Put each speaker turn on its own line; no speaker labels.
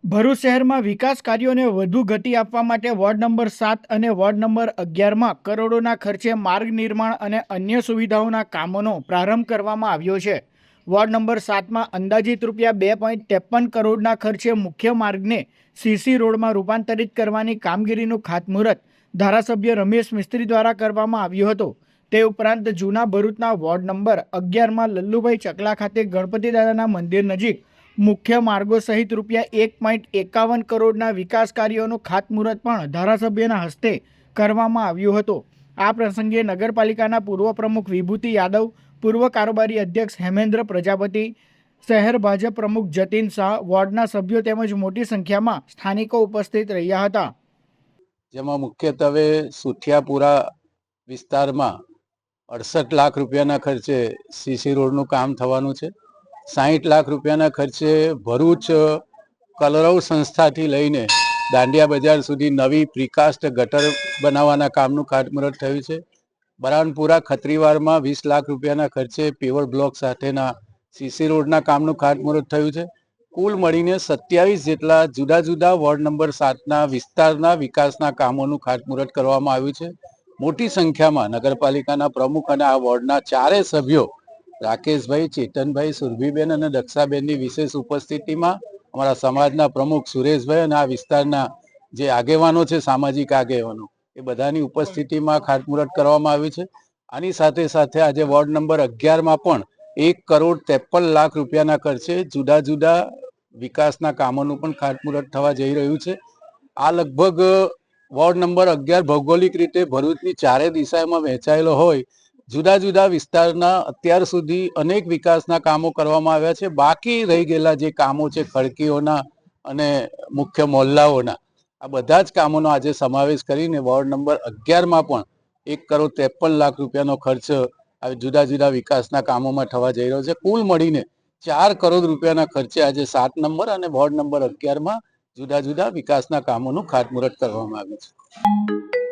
ભરૂચ શહેરમાં વિકાસ કાર્યોને વધુ ગતિ આપવા માટે વોર્ડ નંબર 7 અને વોર્ડ નંબર 11માં કરોડોના ખર્ચે માર્ગ નિર્માણ અને અન્ય સુવિધાઓના કામોનો પ્રારંભ કરવામાં આવ્યો છે. વોર્ડ નંબર 7માં અંદાજિત રૂપિયા 2.53 કરોડના ખર્ચે મુખ્ય માર્ગને સીસી રોડમાં રૂપાંતરિત કરવાની કામગીરીનું ખાતમુહૂર્ત ધારાસભ્ય રમેશ મિસ્ત્રી દ્વારા કરવામાં આવ્યું હતું. તે ઉપરાંત જૂના ભરૂચના વોર્ડ નંબર 11માં લલ્લુભાઈ ચકલા ખાતે ગણપતિ દાદાના મંદિર નજીક મુખ્ય માર્ગો સહિત રૂપિયા 1.51 કરોડના વિકાસ કાર્યોનું ખાતમુહૂર્ત પણ ધારાસભ્યના હસ્તે કરવામાં આવ્યું હતું. આ પ્રસંગે નગરપાલિકાના પૂર્વ પ્રમુખ વિભૂતિ યાદવ, પૂર્વ કારોબારી અધ્યક્ષ હેમેન્દ્ર પ્રજાપતિ, શહેર ભાજપ પ્રમુખ જતીન શાહ, વોર્ડના સભ્યો તેમજ મોટી સંખ્યામાં સ્થાનિકો ઉપસ્થિત રહ્યા હતા.
જેમાં મુખ્યત્વે સુથિયાપુરા વિસ્તારમાં 68 લાખ રૂપિયાના ખર્ચે સીસી રોડનું કામ થવાનું છે. 60 લાખ રૂપિયાના ખર્ચે ભરૂચ કલરવ સંસ્થાથી લઈને દાંડિયા બજાર સુધી નવી પ્રીકાસ્ટ ગટર બનાવવાના કામનું ખાતમુહૂર્ત થયું છે. બરાનપુરા ખત્રીવારમાં 20 લાખ રૂપિયાના ખર્ચે પેવર બ્લોક સાથેના સીસી રોડના કામનું ખાતમુહૂર્ત થયું છે. કુલ મળીને 27 જેટલા જુદા જુદા વોર્ડ નંબર 7ના વિસ્તારના વિકાસના કામોનું ખાતમુહૂર્ત કરવામાં આવ્યું છે. મોટી સંખ્યામાં નગરપાલિકાના પ્રમુખ અને આ વોર્ડના ચારે સભ્યો રાકેશભાઈ, ચેતનભાઈ, સુરભીબેન અને દક્ષાબેનની વિશેષ ઉપસ્થિતિમાં અમારા સમાજના પ્રમુખ સુરેશભાઈ અને આ વિસ્તારના જે આગેવાનો છે, સામાજિક આગેવાનો, એ બધાની ઉપસ્થિતિમાં ખાતમુહૂર્ત કરવામાં આવ્યું છે. આની સાથે સાથે આજે વોર્ડ નંબર 11માં પણ 1.53 કરોડ રૂપિયાના ખર્ચે જુદા જુદા વિકાસના કામોનું પણ ખાતમુહૂર્ત થવા જઈ રહ્યું છે. આ લગભગ વોર્ડ નંબર 11 ભૌગોલિક રીતે ભરૂચની ચારે દિશામાં વહેંચાયેલો હોય જુદા જુદા વિસ્તારના અત્યાર સુધી અનેક વિકાસના કામો કરવામાં આવ્યા છે. બાકી રહી ગયેલા જે કામો છે ખડકીઓના અને મુખ્ય મોહલ્લાઓના, આ બધા જ કામોનો આજે સમાવેશ કરીને વોર્ડ નંબર 11માં પણ 1.53 કરોડ રૂપિયાનો ખર્ચ જુદા જુદા વિકાસના કામોમાં થવા જઈ રહ્યો છે. કુલ મળીને 4 કરોડ રૂપિયાના ખર્ચે આજે 7 નંબર અને વોર્ડ નંબર 11માં જુદા જુદા વિકાસના કામોનું ખાતમુહૂર્ત કરવામાં આવ્યું છે.